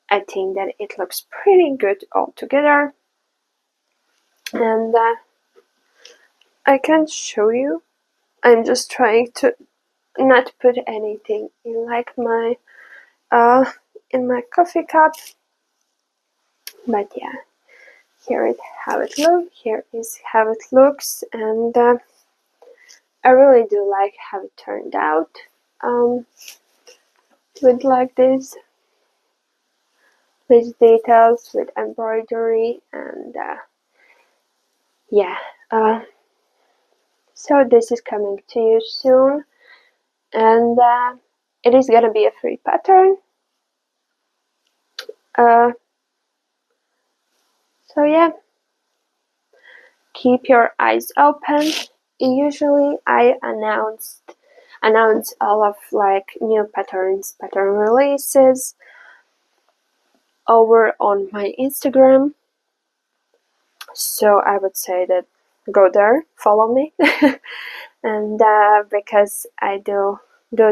I think that it looks pretty good all together. And I can show you. I'm just trying to not put anything in like my in my coffee cup, but yeah, here is how it looks, and I really do like how it turned out with like these details with embroidery, and yeah, So this is coming to you soon, and it is gonna be a free pattern. So yeah, keep your eyes open. Usually I announce all of like new pattern releases over on my Instagram. So I would say that go there, follow me, and because I do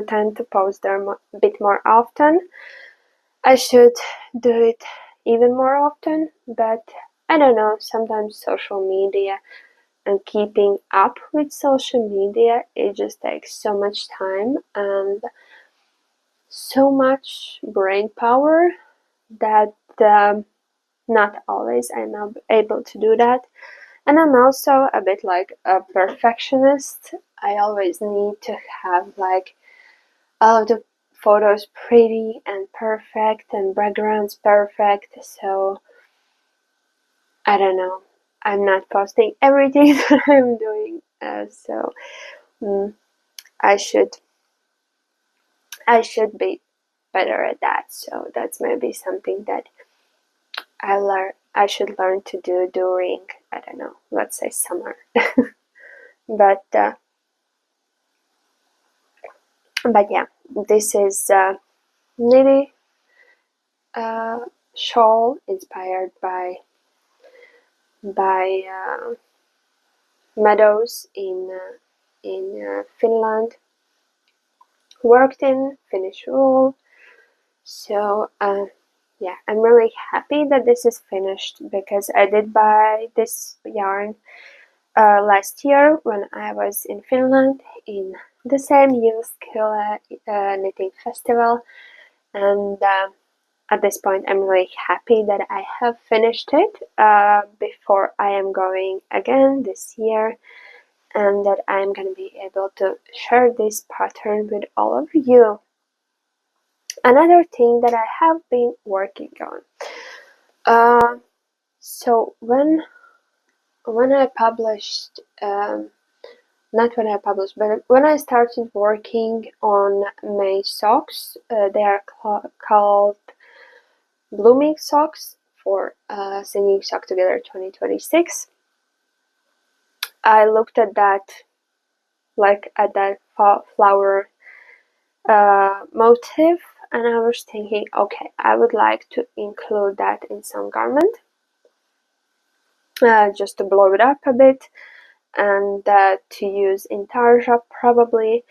tend to post there a bit more often. I should do it even more often, but I don't know, sometimes social media and keeping up with social media, it just takes so much time and so much brain power that not always I'm able to do that. And I'm also a bit like a perfectionist. I always need to have like all of the photos pretty and perfect and backgrounds perfect, so I don't know, I'm not posting everything that I'm doing, so I should be better at that. So that's maybe something that I should learn to do during, I don't know, let's say summer. but yeah, this is knitting shawl inspired by meadows in Finland. Worked in Finnish wool. So yeah, I'm really happy that this is finished because I did buy this yarn last year when I was in Finland in the same Jyväskylä knitting festival, and at this point I'm really happy that I have finished it before I am going again this year, and that I'm gonna be able to share this pattern with all of you. Another thing that I have been working on. So when I published, not when I published, but when I started working on my socks, they are called Blooming Socks for Singing Sock Together 2026. I looked at that, like at that flower motif, and I was thinking, okay, I would like to include that in some garment, just to blow it up a bit, and to use in tarja probably.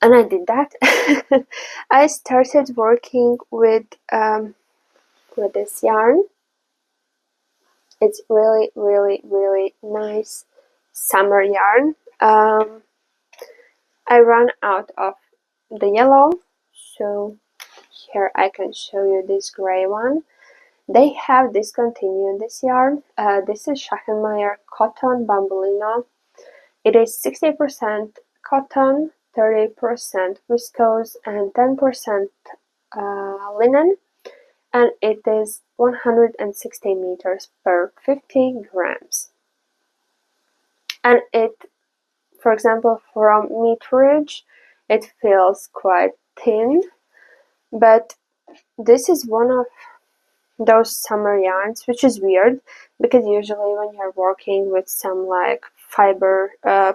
And I did that. I started working with this yarn. It's really, really, really nice summer yarn. I ran out of the yellow, so here I can show you this gray one. They have discontinued this yarn. This is Schachenmeyer Cotton Bambulino. It is 60% cotton, 30% viscose, and 10% linen, and it is 160 meters per 50 grams. And it, for example, from meterage, it feels quite thin, but this is one of those summer yarns, which is weird because usually when you're working with some like fiber,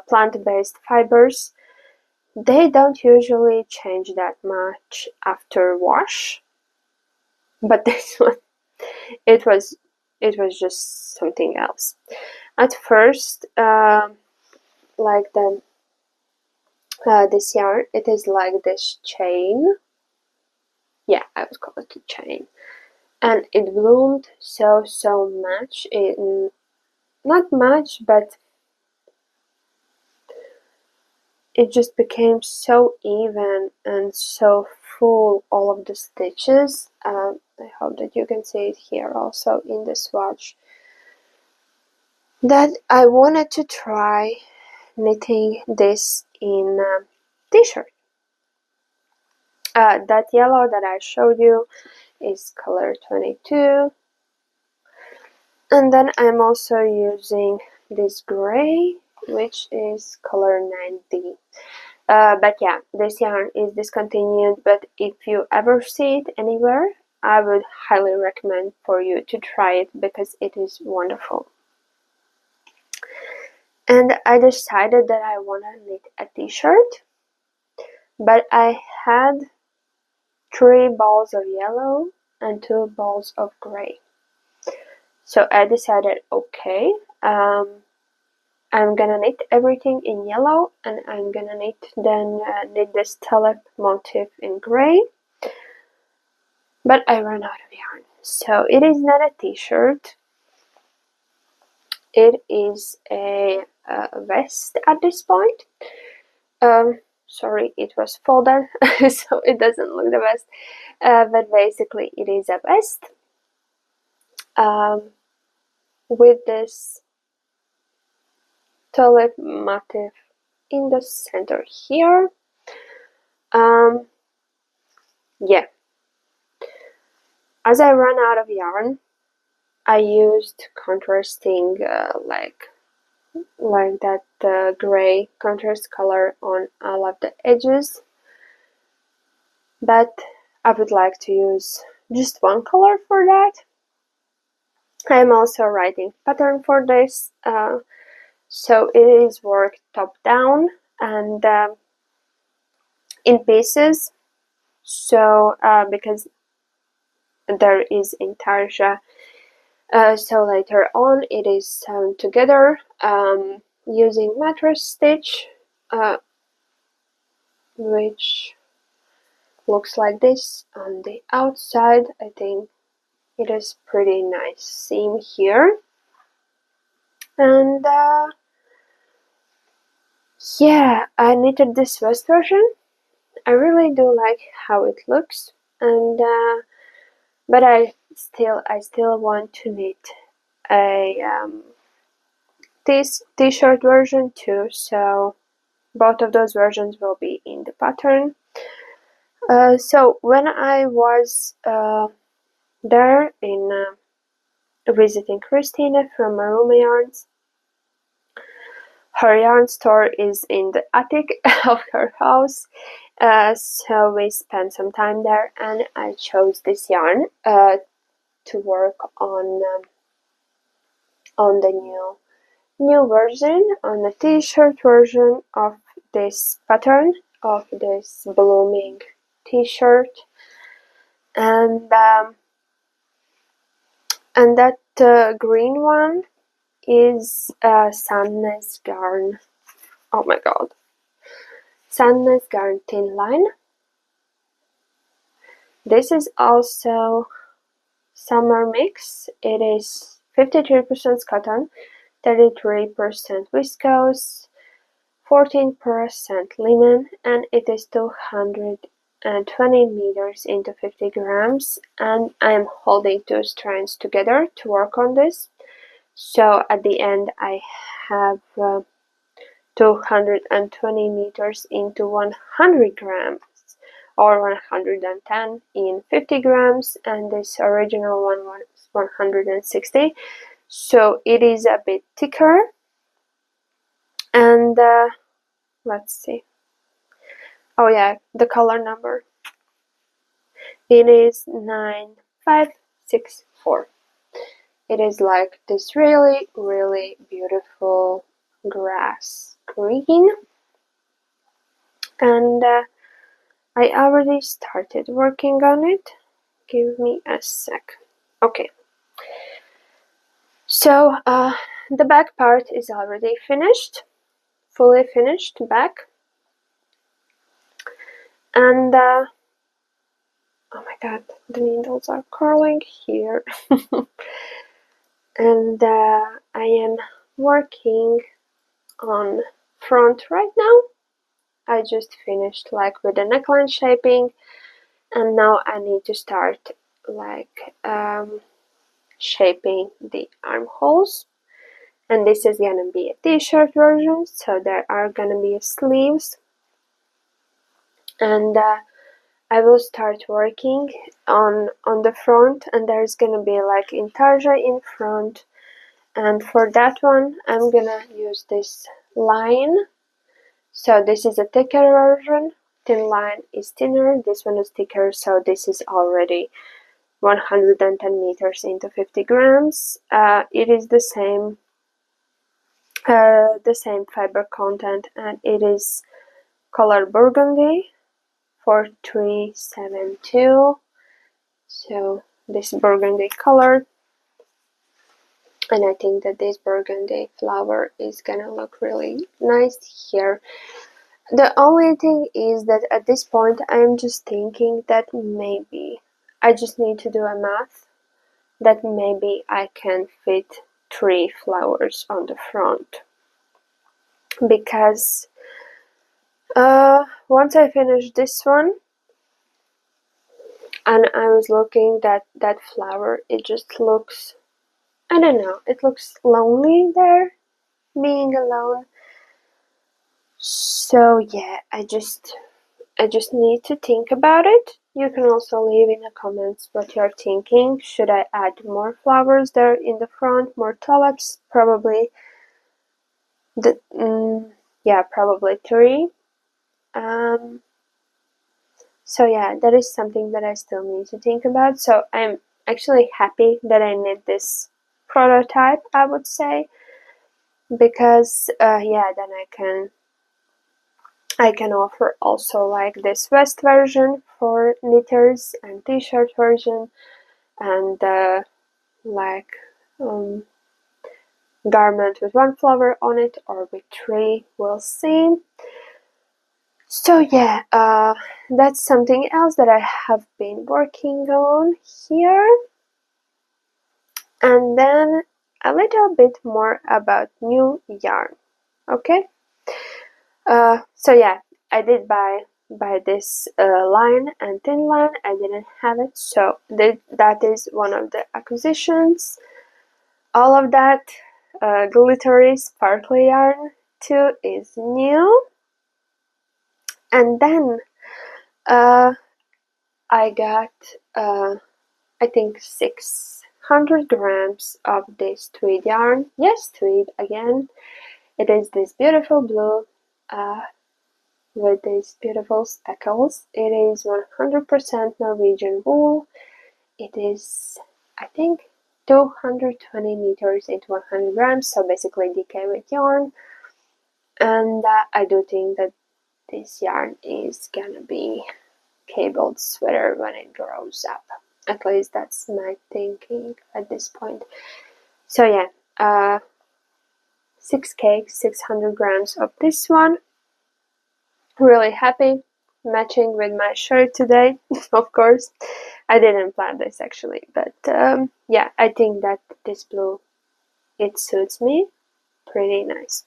plant-based fibers, they don't usually change that much after wash. But this one, it was just something else. At first, like this yarn, it is like this chain. Yeah, I would call it a chain. And it bloomed so much, not much, but it just became so even and so full, all of the stitches. I hope that you can see it here also in the swatch, that I wanted to try knitting this in a t-shirt. That yellow that I showed you is color 22, and then I'm also using this gray which is color 9D. But yeah, this yarn is discontinued, but if you ever see it anywhere, I would highly recommend for you to try it because it is wonderful. And I decided that I want to knit a t-shirt, but I had 3 balls of yellow and 2 balls of gray. So I decided, okay, I'm gonna knit everything in yellow, and I'm gonna knit this tulip motif in gray. But I ran out of yarn, so it is not a t-shirt. It is a vest at this point. Sorry, it was folded, so it doesn't look the best. But basically, it is a vest with this tulip motif in the center here. Yeah. As I ran out of yarn, I used contrasting like that gray contrast color on all of the edges, but I would like to use just one color for that. I am also writing pattern for this, so it is worked top down and in pieces. So because there is intarsia, so later on it is sewn together using mattress stitch, which looks like this on the outside. I think it is pretty nice seam here, and yeah, I knitted this vest version. I really do like how it looks, and but I still want to knit a this t-shirt version too, so both of those versions will be in the pattern. So when I was there in visiting Christina from Marumayarns, her yarn store is in the attic of her house, so we spent some time there, and I chose this yarn to work on the new version, on the t-shirt version of this pattern, of this blooming t-shirt. And that green one is Sandnes Garn. Oh my god. Sandnes Garn Thin Line. This is also summer mix. It is 53% cotton, 33% viscose, 14% linen, and it is 220 meters into 50 grams, and I am holding 2 strands together to work on this. So at the end I have 220 meters into 100 grams, or 110 in 50 grams, and this original one was 160, so it is a bit thicker. And let's see, oh yeah, the color number, it is 9564. It is like this really beautiful grass green, and I already started working on it. Give me a sec. Okay, so the back part is already finished, fully finished back, and oh my god, the needles are curling here. And I am working on front right now. I just finished like with the neckline shaping, and now I need to start like shaping the armholes. And this is gonna be a t-shirt version, so there are gonna be sleeves, and I will start working on the front, and there's gonna be like intarsia in front, and for that one I'm gonna use this line. So this is a thicker version. Thin line is thinner. This one is thicker. So this is already 110 meters into 50 grams. It is the same fiber content, and it is color burgundy 4372. So this burgundy color, and I think that this burgundy flower is gonna look really nice here. The only thing is that at this point I'm just thinking that maybe I just need to do a math that maybe I can fit 3 flowers on the front, because once I finish this one and I was looking at that flower, it just looks, I don't know, it looks lonely there, being alone. So yeah, I just need to think about it. You can also leave in the comments what you're thinking. Should I add more flowers there in the front, more tulips? Probably yeah, probably 3. So yeah, that is something that I still need to think about. So I'm actually happy that I made this prototype, I would say, because yeah, then I can offer also like this vest version for knitters and t-shirt version, and like garment with 1 flower on it or with 3, we'll see. So yeah, that's something else that I have been working on here. And then a little bit more about new yarn. Okay, so yeah, I did buy this line and thin line. I didn't have it, so that is one of the acquisitions. All of that glittery sparkly yarn too is new. And then I got I think 600 grams of this tweed yarn. Yes, tweed again. It is this beautiful blue with these beautiful speckles. It is 100% Norwegian wool. It is, I think, 220 meters into 100 grams, so basically DK with yarn. And I do think that this yarn is gonna be cabled sweater when it grows up. At least that's my thinking at this point. So yeah, 6 cakes, 600 grams of this one. Really happy, matching with my shirt today. Of course, I didn't plan this actually, but yeah, I think that this blue, it suits me pretty nice.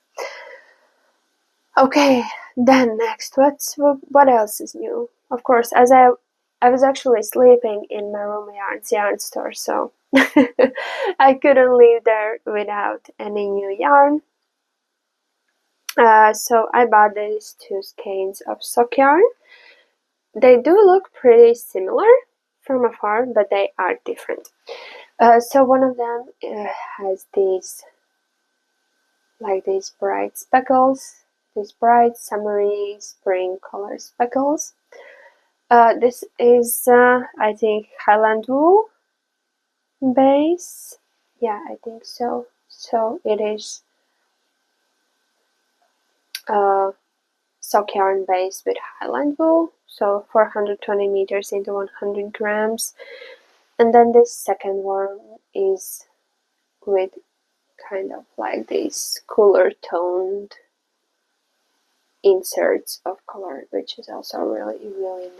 Okay, then next, what else is new? Of course, as I was actually sleeping in Marumayarns yarn store, so I couldn't leave there without any new yarn. So I bought these 2 skeins of sock yarn. They do look pretty similar from afar, but they are different. So one of them has these, like these bright speckles, these bright summery spring color speckles. This is, I think, Highland wool base. Yeah, I think so. So it is sock yarn base with Highland wool. So 420 meters into 100 grams. And then this second one is with kind of like these cooler toned inserts of color, which is also really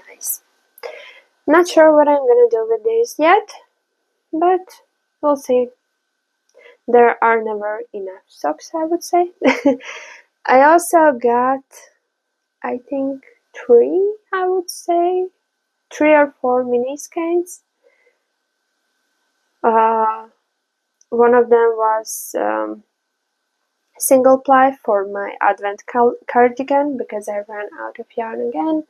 nice. Not sure what I'm gonna do with this yet, but we'll see. There are never enough socks, I would say. I also got, I think, 3, I would say, 3 or 4 mini skeins. One of them was single ply for my advent cardigan because I ran out of yarn again,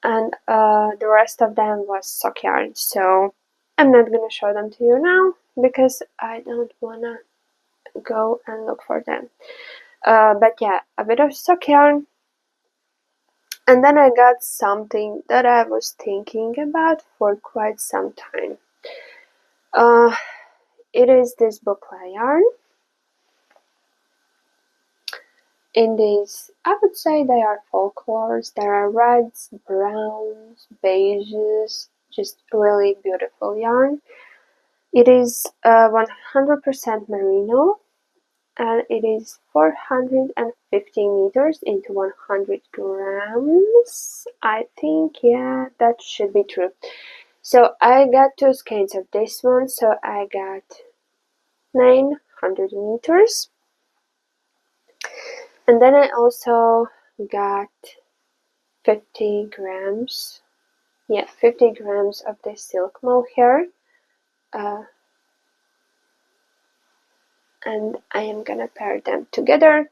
and the rest of them was sock yarn, so I'm not gonna show them to you now because I don't wanna go and look for them. But yeah, a bit of stock yarn. And then I got something that I was thinking about for quite some time. It is this boucle yarn. In these, I would say they are fall colors. There are reds, browns, beiges, just really beautiful yarn. It is 100% merino, and it is 450 meters into 100 grams. I think, yeah, that should be true. So I got two skeins of this one, so I got 900 meters. And then I also got 50 grams, yeah, 50 grams of this silk mohair. And I am gonna pair them together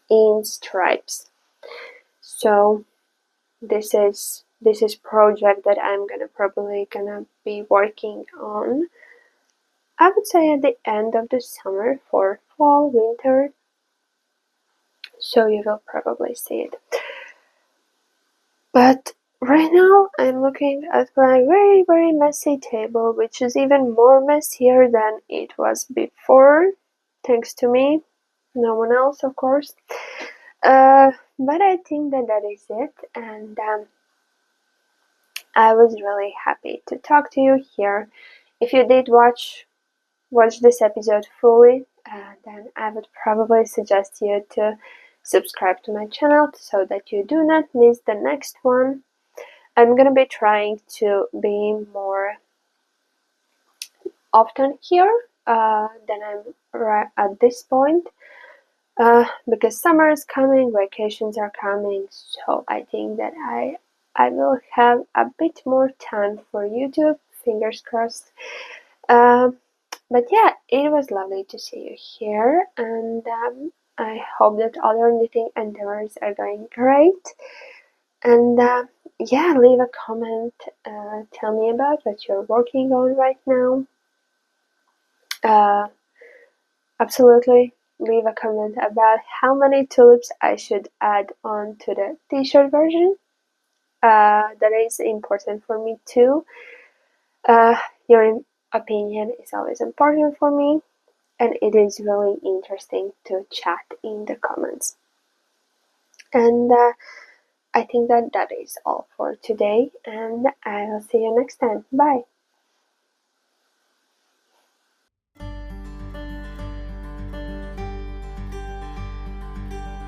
in stripes. So this is project that I'm probably gonna be working on, I would say, at the end of the summer for fall, winter. So you will probably see it. But right now I'm looking at my very, very messy table, which is even more messier than it was before, thanks to me, no one else, of course. But I think that is it, and I was really happy to talk to you here. If you did watch this episode fully, then I would probably suggest you to subscribe to my channel so that you do not miss the next one. I'm gonna be trying to be more often here than I'm right at this point, because summer is coming, vacations are coming, so I think that I will have a bit more time for YouTube, fingers crossed. But yeah, it was lovely to see you here, and I hope that other knitting endeavors are going great. And yeah, leave a comment, tell me about what you're working on right now. Absolutely leave a comment about how many tulips I should add on to the t-shirt version. That is important for me too. Your opinion is always important for me, and it is really interesting to chat in the comments. And I think that is all for today, and I will see you next time. Bye!